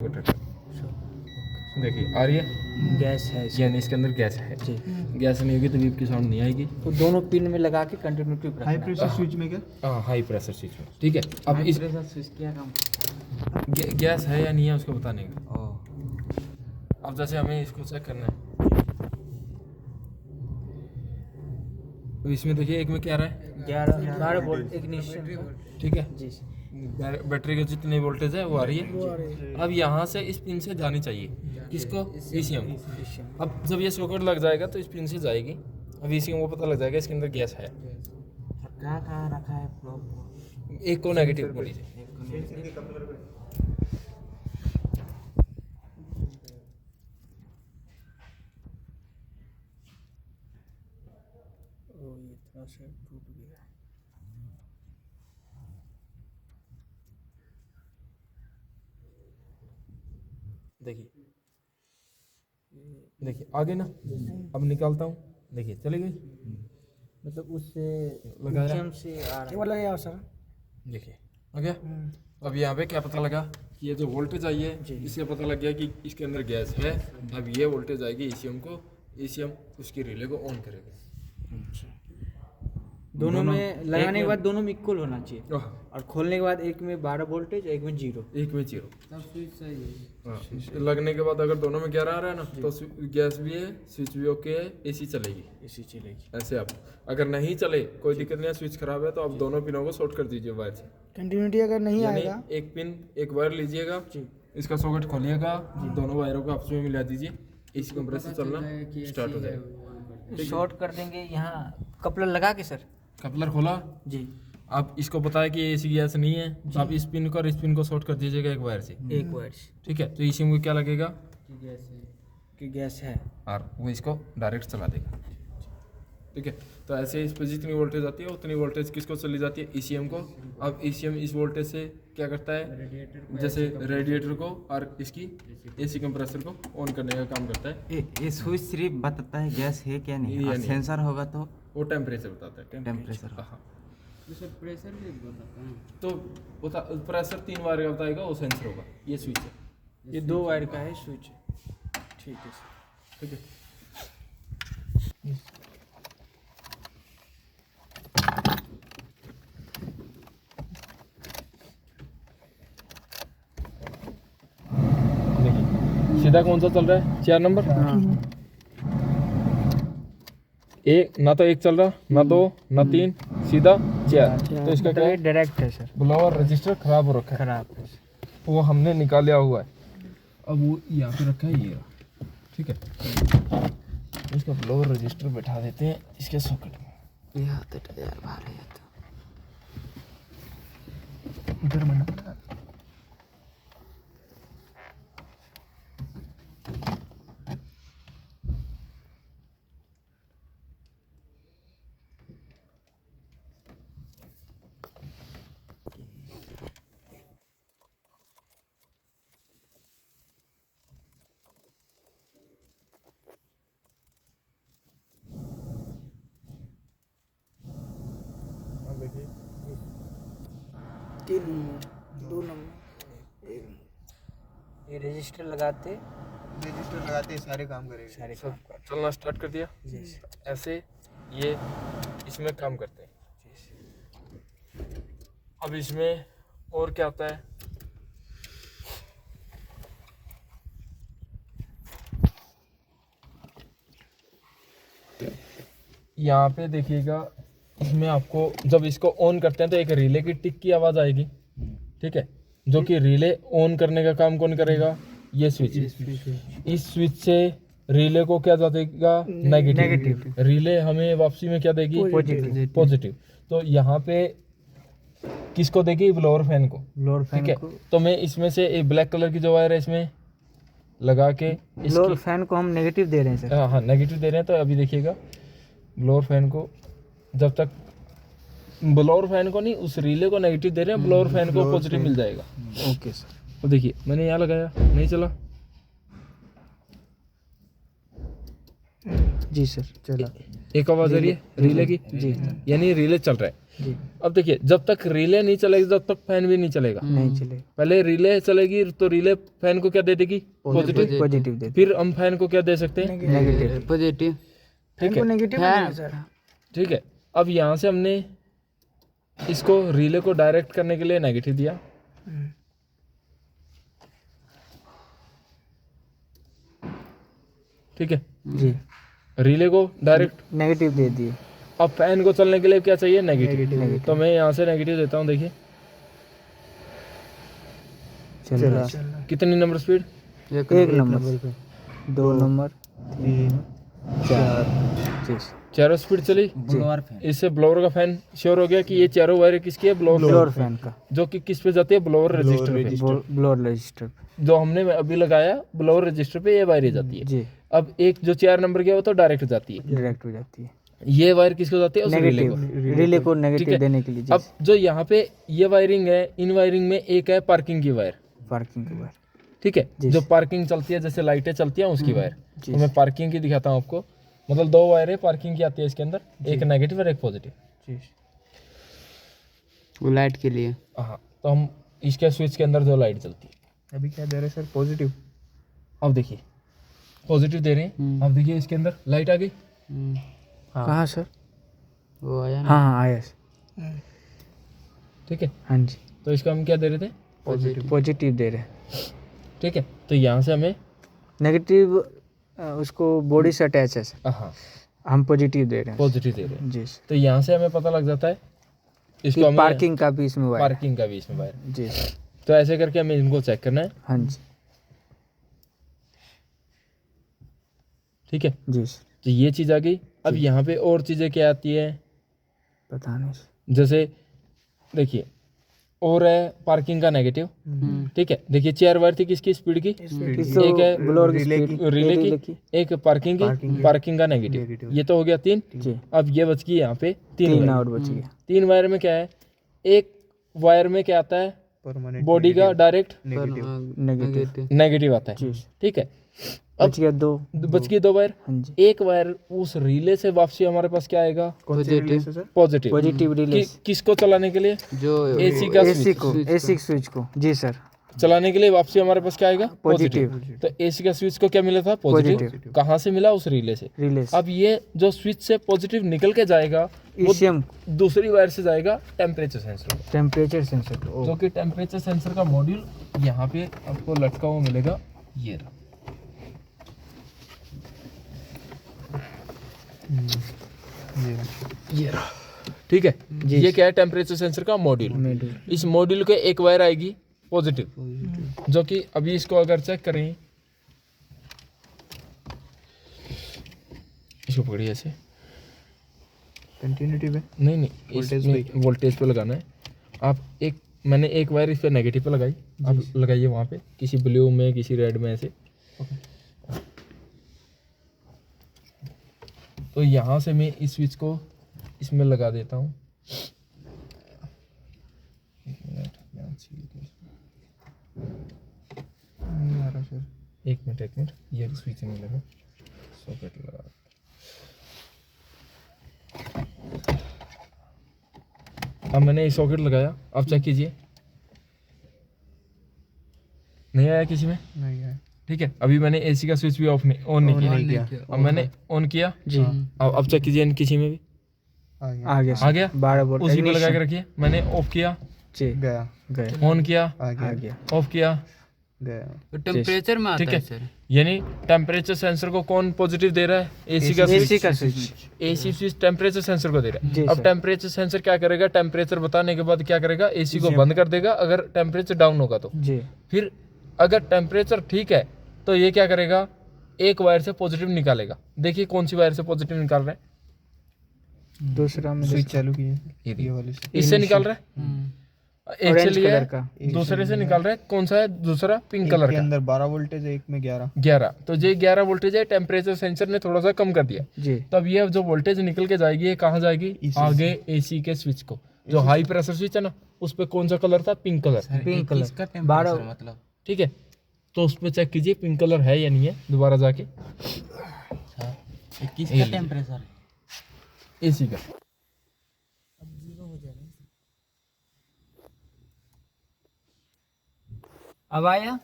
देखिए आ रही है गैस है यानी इसके अंदर गैस है जी। गैस नहीं होगी तो बीप की साउंड नहीं आएगी। तो दोनों पिन में लगा के कंटिन्यूटी पर हाई प्रेशर स्विच में क्या? हाँ हाई प्रेशर स्विच में ठीक है। अब इस प्रेशर स्विच क्या काम गैस है या नहीं है उसको बताने का। ओह अब जैसे हमें इसको चेक करना है तो इसमें देखिए एक में क्या रहा है 12 वोल्ट इग्निशन ठीक है। जी बैटरी के जितनी वोल्टेज है वो आ रही है। अब यहाँ से इस पिन से जानी चाहिए किसको ECM को। अब जब ये सॉकेट लग जाएगा तो इस पिन से जाएगी। अब ECM को पता लग जाएगा इसके अंदर गैस है। कहाँ रखा है प्रोब एक को नेगेटिव को लीजिए। ये थोड़ा सा टूट गया। देखिए देखिए आगे ना अब निकालता हूँ। देखिए चली गई मतलब उससे लगाया। ECM से आ रहा है लगा सर। देखिए आ गया। अब यहाँ पे क्या पता लगा कि ये जो वोल्टेज आई है इससे पता लग गया कि इसके अंदर गैस है। अब ये वोल्टेज आएगी ECM को। ECM उसकी रिले को ऑन करेगा। दोनों में लगाने के बाद दोनों में इक्वल होना चाहिए आह, और खोलने के बाद एक में 12 वोल्टेज एक में 0 एक में 0। तब स्विच सही है। हाँ, लगने के बाद अगर दोनों में 11 आ रहा है ना तो गैस भी है स्विच भी ओके है AC चलेगी। इसी चलेगी। ऐसे आप अगर नहीं चले कोई दिक्कत नहीं है स्विच खराब है तो आप दोनों पिनों को शॉर्ट कर दीजिए वायर से। कंटिन्यूटी अगर नहीं यानी आएगा एक पिन एक वायर लीजिएगा इसका सॉकेट खोलिएगा दोनों वायरों को आपस में मिला दीजिए AC कंप्रेसर चलना स्टार्ट हो जाएगा। शॉर्ट कर देंगे यहाँ कपलर लगा के सर। कपलर खोला। जी आप इसको पता है कि AC गैस नहीं है तो आप इस पिन को और इस पिन को शॉर्ट कर दीजिएगा एक वायर से। एक वायर से ठीक है तो ECM को क्या लगेगा कि गैस है और वो इसको डायरेक्ट चला देगा। ठीक है तो ऐसे इस पर जितनी वोल्टेज आती है उतनी वोल्टेज किसको चली जाती है ECM को। अब ECM इस वोल्टेज से क्या करता है जैसे रेडिएटर को और इसकी AC कंप्रेसर को ऑन करने का काम करता है। ये स्विच सिर्फ बताता है गैस है क्या नहीं, ये और नहीं। सेंसर होगा तो वो टेम्परेचर बताता है। टेम्परेचर। हाँ प्रेशर भी बताता है। तो प्रेशर 3 वायर का बताएगा वो सेंसर होगा। ये स्विच है। ये 2 वायर का है स्विच। ठीक है सर। ठीक है देखिए सीधा कौन सा चल रहा है 4 नंबर। एक ना तो एक चल रहा ना 2 ना 3 सीधा 4। तो इसका क्या है डायरेक्ट है सर। ब्लोअर रजिस्टर खराब हो रखा है। खराब है वो हमने निकाला हुआ है। अब वो यहाँ पे रखा है ये रहा। ठीक है इसका ब्लोअर रजिस्टर बैठा देते हैं इसके सॉकेट में। यह तो यार भारी है तो इधर बना देखिए 3 नंबर 2 नंबर ये रजिस्टर लगाते रजिस्टर लगाते सारे काम करेगा। सारे सब चलना स्टार्ट कर दिया। ऐसे ये इसमें काम करते हैं। अब इसमें और क्या आता है यहाँ पे देखिएगा इसमें आपको जब इसको ऑन करते हैं तो एक रिले की टिक की आवाज़ आएगी। ठीक है जो कि रिले ऑन करने का काम कौन करेगा ये स्विच। इस स्विच से रिले को क्या देगा नेगेटिव। रिले हमें वापसी में क्या देगी पॉजिटिव। तो यहाँ पे किसको देगी ब्लोअर फैन को। ब्लोअर फैन ठीक है तो मैं इसमें से एक ब्लैक कलर की जो वायर है इसमें लगा के ब्लोअर फैन को हम नेगेटिव दे रहे हैं सर। हाँ नेगेटिव दे रहे हैं। तो अभी देखिएगा ब्लोअर फैन को जब तक ब्लोअर फैन को नहीं उस रिले को नेगेटिव दे रहे हैं ब्लोअर फैन को पॉजिटिव मिल जाएगा। Okay sir. तो देखिए मैंने यहाँ लगाया नहीं चला। जी सर चला। एक आवाज आ रही है रिले की जी यानी रिले चल रहा है। जी अब देखिए जब तक रिले नहीं चलेगी तब तक फैन भी नहीं चलेगा। नहीं चले। पहले रिले चलेगी तो रिले फैन को क्या दे देगी पॉजिटिव। पॉजिटिव दे फिर हम फैन को क्या दे सकते हैं नेगेटिव। पॉजिटिव। ठीक है नेगेटिव सर। ठीक है। अब यहाँ से हमने इसको रिले को डायरेक्ट करने के लिए नेगेटिव दिया। ठीक है जी रिले को डायरेक्ट नेगेटिव दे दिए। अब फैन को चलने के लिए क्या चाहिए नेगेटिव। नेगेटिव। तो मैं यहाँ से नेगेटिव देता हूँ। देखिए चला। कितनी नंबर स्पीड एक नंबर पे 2 नंबर 3 4 चारों स्पीड चली। Blower fan. इससे ब्लोअर का फैन श्योर हो गया कि ये चारों वायर किसकी है ब्लोअर ब्लोअर फैन का जो कि किस पे जाती है ब्लोअर रजिस्टर पे। ब्लोअर रजिस्टर जो हमने अभी लगाया ब्लोअर रजिस्टर पे ये वायर जाती है। जी अब एक जो 4 नंबर की है वो तो डायरेक्ट जाती है। डायरेक्ट हो जाती है। ये वायर किसको जाती है उस रिले को। नेगेटिव रिले को ठीक नेगेटिव है। देने के लिए। अब जो यहाँ पे ये वायरिंग है इन वायरिंग में एक है पार्किंग की वायर। पार्किंग के बाहर ठीक है जी। जो पार्किंग चलती है जैसे लाइटें चलती हैं उसकी वायर। जी। तो मैं पार्किंग की दिखाता हूँ आपको। मतलब 2 वायर है पार्किंग की आती है इसके अंदर एक नेगेटिव और एक पॉजिटिव। जी वो लाइट के लिए। हाँ तो हम इसके स्विच के अंदर जो लाइट चलती है अभी क्या दे रहे सर पॉजिटिव। अब देखिए पॉजिटिव दे रहे हैं। अब देखिए इसके अंदर लाइट आ गई। कहाँ सर। वो आया ना। हाँ हाँ आया सर। ठीक है हाँ जी तो इसका हम क्या दे रहे थे पॉजिटिव दे रहे हैं। ठीक है तो यहाँ से हमें नेगेटिव उसको बॉडी से अटैच है सर। हाँ हम पॉजिटिव दे रहे हैं। पॉजिटिव दे रहे हैं। जी सर। तो यहाँ से हमें पता लग जाता है इसको हमें पार्किंग का भी इसमें वायर। पार्किंग का भी इसमें वायर। जी सर। तो ऐसे करके हमें इनको चेक करना है। हाँ जी ठीक है जी सर। तो ये चीज़ आ गई। अब यहाँ पे और चीज़ें क्या आती है पता नहीं सर। जैसे देखिए और है पार्किंग का नेगेटिव। ठीक है देखिए 4 वायर थी किसकी स्पीड की एक है ब्लोअर की स्पीड रिले की एक पार्किंग की पार्किंग का नेगेटिव। ये तो हो गया 3। जी अब ये बच गई यहाँ पे 3 3 वायर। आउट बच गया। 3 वायर में क्या है एक वायर में क्या आता है बॉडी का डायरेक्ट नेगेटिव नेगेटिव आता है। जी ठीक है बच गया 2। बच गई 2 वायर। हाँ जी एक वायर उस रिले से वापसी हमारे पास क्या आएगा पॉजिटिव। पॉजिटिव। पॉजिटिव रिले किसको चलाने के लिए जो एसी का एसी को एसी स्विच को। जी सर चलाने के लिए वापसी हमारे पास क्या आएगा पॉजिटिव। तो एसी का स्विच को क्या मिला था पॉजिटिव। कहाँ से मिला उस रिले से। रिले अब ये जो स्विच से पॉजिटिव निकल के जाएगा वो ईसीएम दूसरी वायर से जाएगा टेम्परेचर सेंसर को टेम्परेचर सेंसर को। जो कि टेम्परेचर सेंसर का मॉड्यूल यहाँ पे आपको लटका हुआ मिलेगा। ये रहा। ये रहा। ठीक है ये क्या है टेम्परेचर सेंसर का मॉड्यूल। इस मॉड्यूल के एक वायर आएगी पॉजिटिव जो कि अभी इसको अगर चेक करें इसको पकड़िए ऐसे कंटिन्यूटी पे नहीं इसमें वोल्टेज पे लगाना है। आप मैंने एक वायर इस पे नेगेटिव पे लगाई। आप लगाइए वहाँ पे किसी ब्लू में किसी रेड में ऐसे। तो यहाँ से मैं इस स्विच को इसमें लगा देता हूँ। एक मिनट ये स्विच नहीं लगा सॉकेट लगा। अब मैंने ये सॉकेट लगाया। अब चेक कीजिए नहीं आया किसी में। नहीं है। ठीक है अभी मैंने एसी का स्विच भी ऑन नहीं किया। अब मैंने ऑन किया जी अब चेक कीजिए किसी में भी आ गया आ गया 12 वोल्ट उसी को लगा के रखिए। मैंने ऑफ किया जी गया ऑन किया आ गया ऑफ किया गया। टेम्परेचर में आता ठीक है है सर। यानी टेम्परेचर सेंसर को कौन पॉजिटिव दे रहा है एसी का एसी का switch. AC switch temperature sensor को दे रहा जी है। अब सर। टेम्परेचर सेंसर क्या करेगा टेम्परेचर बताने के बाद क्या करेगा एसी को बंद कर देगा अगर टेम्परेचर डाउन होगा तो। जी फिर अगर टेम्परेचर ठीक है तो ये क्या करेगा एक वायर से पॉजिटिव निकालेगा। देखिए कौन सी वायर से पॉजिटिव निकाल रहा है दूसरा में स्विच चालू किए ये वाले से इससे निकाल रहा है एक से ऑरेंज लिया कलर है का दूसरे से निकाल रहा है। कौन सा है दूसरा पिंक कलर के का अंदर 12 वोल्टेज है एक में 11 11। तो ये 11 वोल्टेज है टेम्परेचर सेंसर ने थोड़ा सा कम कर दिया। जी तब ये जो वोल्टेज निकल के जाएगी ये कहाँ जाएगी आगे एसी के स्विच को। जो हाई प्रेशर स्विच है ना उस पे कौन सा कलर था पिंक कलर। पिंक कलर इसका टेम्परेचर मतलब ठीक है तो उस पे चेक कीजिए पिंक कलर है या नहीं है दोबारा जाके। किसका टेम्परेचर? एसी का। अब आया?